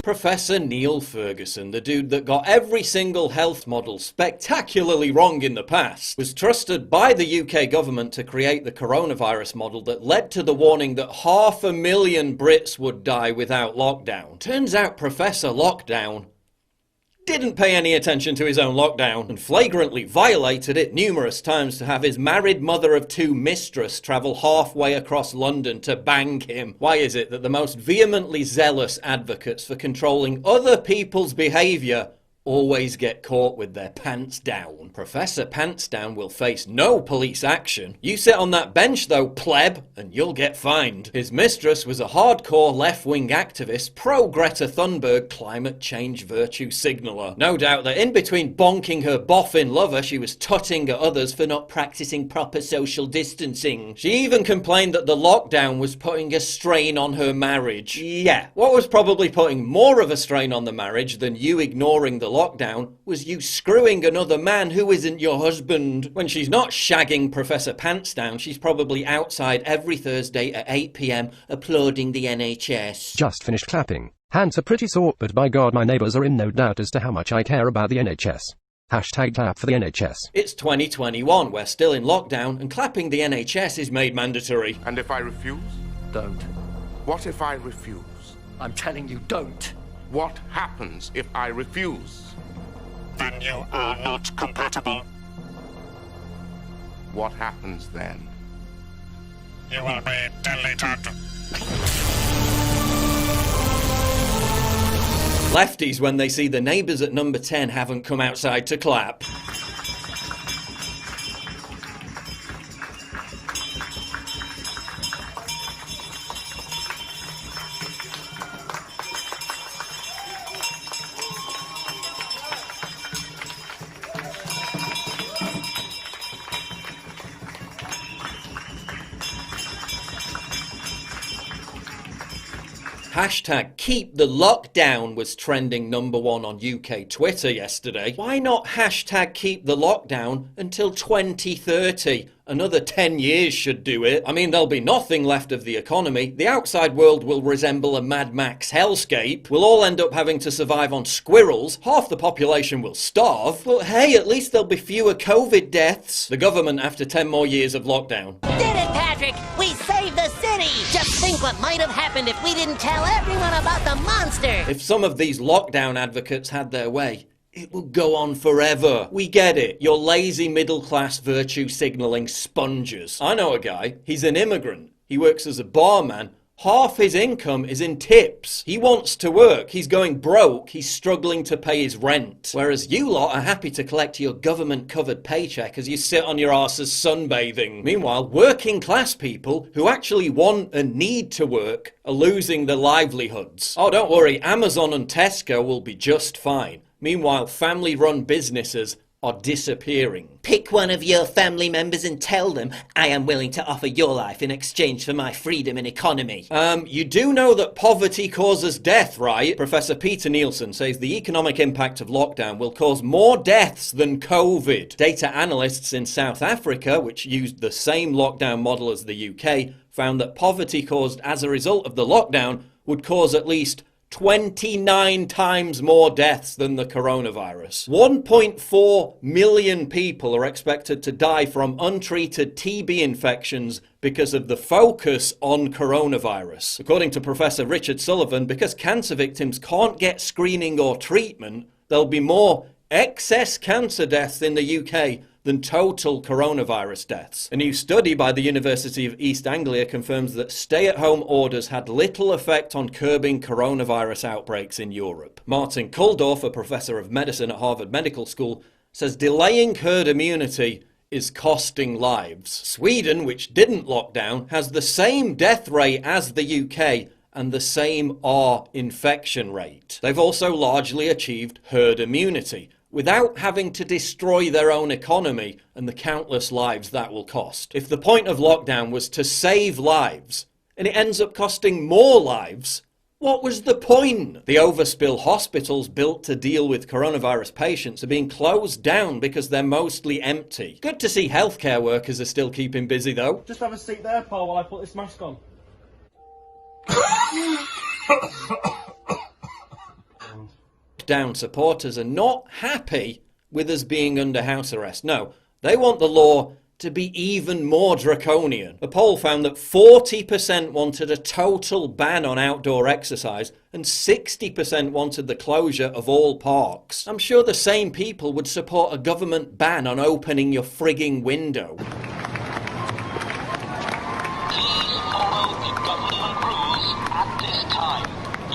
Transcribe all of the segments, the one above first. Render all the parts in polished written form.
Professor Neil Ferguson, the dude that got every single health model spectacularly wrong in the past, was trusted by the UK government to create the coronavirus model that led to the warning that 500,000 Brits would die without lockdown. Turns out Professor Lockdown didn't pay any attention to his own lockdown and flagrantly violated it numerous times to have his married mother of two mistress travel halfway across London to bang him. Why is it that the most vehemently zealous advocates for controlling other people's behaviour always get caught with their pants down? Professor Pants Down will face no police action. You sit on that bench though, pleb, and you'll get fined. His mistress was a hardcore left-wing activist, pro-Greta Thunberg climate change virtue signaller. No doubt that in between bonking her boffin lover, she was tutting at others for not practicing proper social distancing. She even complained that the lockdown was putting a strain on her marriage. Yeah, what was probably putting more of a strain on the marriage than you ignoring the lockdown was you screwing another man who isn't your husband. When she's not shagging Professor Pants Down, she's probably outside every Thursday at 8 PM applauding the NHS. Just finished clapping. Hands are pretty sore, but by God my neighbours are in no doubt as to how much I care about the NHS. Hashtag clap for the NHS. It's 2021, we're still in lockdown, and clapping the NHS is made mandatory. And if I refuse? Don't. What if I refuse? I'm telling you, don't. What happens if I refuse? Then you are not compatible. What happens then? You will be deleted. Lefties, when they see the neighbours at number 10 haven't come outside to clap. Hashtag keep the lockdown was trending #1 on UK Twitter yesterday. Why not hashtag keep the lockdown until 2030? Another 10 years should do it. I mean, there'll be nothing left of the economy. The outside world will resemble a Mad Max hellscape. We'll all end up having to survive on squirrels. Half the population will starve. But hey, at least there'll be fewer COVID deaths. The government after 10 more years of lockdown. Did it, Patrick! We saved the city! Just think what might have happened if we didn't tell everyone about the monster! If some of these lockdown advocates had their way, it would go on forever. We get it. You're lazy middle-class virtue-signalling sponges. I know a guy. He's an immigrant. He works as a barman. Half his income is in tips. He wants to work. He's going broke. He's struggling to pay his rent. Whereas you lot are happy to collect your government-covered paycheck as you sit on your asses sunbathing. Meanwhile, working-class people who actually want and need to work are losing their livelihoods. Oh, don't worry. Amazon and Tesco will be just fine. Meanwhile, family-run businesses are disappearing. Pick one of your family members and tell them, I am willing to offer your life in exchange for my freedom and economy. You do know that poverty causes death, right? Professor Peter Nielsen says the economic impact of lockdown will cause more deaths than COVID. Data analysts in South Africa, which used the same lockdown model as the UK, found that poverty caused as a result of the lockdown would cause at least 29 times more deaths than the coronavirus. 1.4 million people are expected to die from untreated TB infections because of the focus on coronavirus. According to Professor Richard Sullivan, because cancer victims can't get screening or treatment, there'll be more excess cancer deaths in the UK than total coronavirus deaths. A new study by the University of East Anglia confirms that stay-at-home orders had little effect on curbing coronavirus outbreaks in Europe. Martin Kulldorff, a professor of medicine at Harvard Medical School, says delaying herd immunity is costing lives. Sweden, which didn't lock down, has the same death rate as the UK and the same R infection rate. They've also largely achieved herd immunity, without having to destroy their own economy and the countless lives that will cost. If the point of lockdown was to save lives, and it ends up costing more lives, what was the point? The overspill hospitals built to deal with coronavirus patients are being closed down because they're mostly empty. Good to see healthcare workers are still keeping busy though. Just have a seat there, pal, while I put this mask on. lockdown supporters are not happy with us being under house arrest. No, they want the law to be even more draconian. A poll found that 40% wanted a total ban on outdoor exercise and 60% wanted the closure of all parks. I'm sure the same people would support a government ban on opening your frigging window. Please follow the government rules at this time.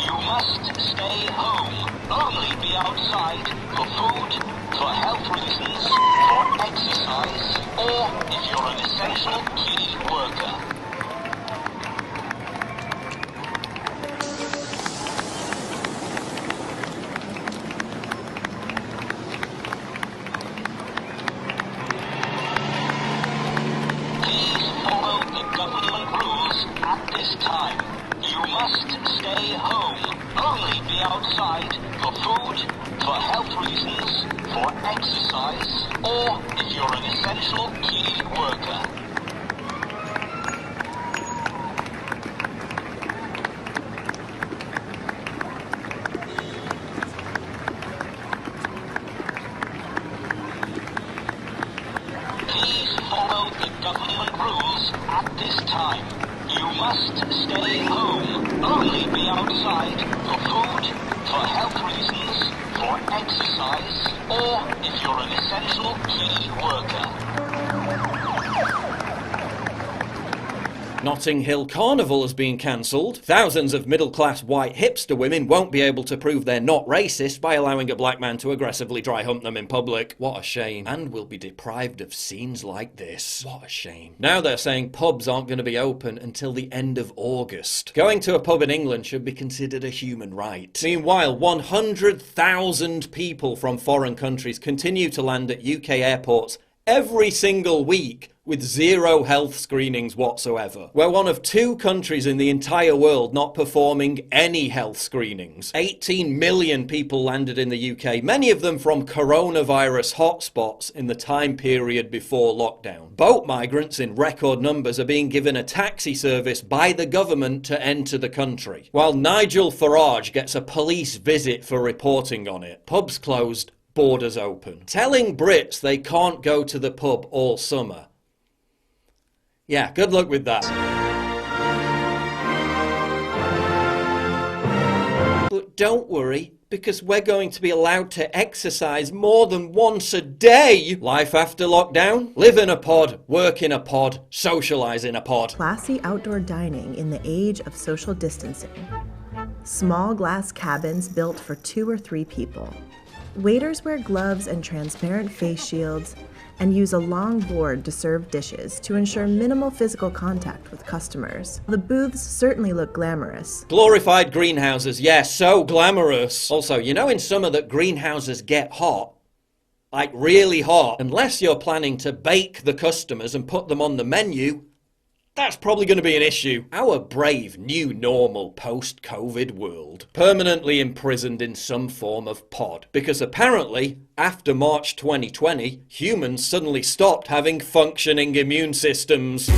You must stay home. Only be outside for food, for health reasons, for exercise, or if you're an essential key worker. Please follow the government rules at this time. You must stay home. Only be outside for food, for health reasons, for exercise, or if you're an essential key worker. Please follow the government rules at this time. You must stay home. Only be outside for food, for health reasons, for exercise, or if you're an essential key worker. Notting Hill Carnival has been cancelled. Thousands of middle-class white hipster women won't be able to prove they're not racist by allowing a black man to aggressively dry hump them in public. What a shame. And will be deprived of scenes like this. What a shame. Now they're saying pubs aren't going to be open until the end of August. Going to a pub in England should be considered a human right. Meanwhile, 100,000 people from foreign countries continue to land at UK airports every single week with zero health screenings whatsoever. We're one of 2 countries in the entire world not performing any health screenings. 18 million people landed in the UK, many of them from coronavirus hotspots in the time period before lockdown. Boat migrants in record numbers are being given a taxi service by the government to enter the country, while Nigel Farage gets a police visit for reporting on it. Pubs closed, borders open. Telling Brits they can't go to the pub all summer. Yeah, good luck with that. But don't worry, because we're going to be allowed to exercise more than once a day. Life after lockdown? Live in a pod, work in a pod, socialise in a pod. Classy outdoor dining in the age of social distancing. Small glass cabins built for 2 or 3 people. Waiters wear gloves and transparent face shields and use a long board to serve dishes to ensure minimal physical contact with customers. The booths certainly look glamorous. Glorified greenhouses, yes, so glamorous. Also, you know in summer that greenhouses get hot? Like really hot. Unless you're planning to bake the customers and put them on the menu, that's probably going to be an issue. Our brave new normal post-COVID world. Permanently imprisoned in some form of pod. Because apparently, after March 2020, humans suddenly stopped having functioning immune systems.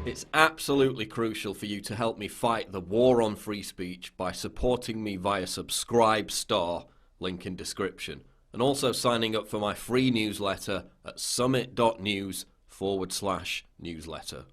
It's absolutely crucial for you to help me fight the war on free speech by supporting me via Subscribe Star, link in description, and also signing up for my free newsletter at summit.news/newsletter.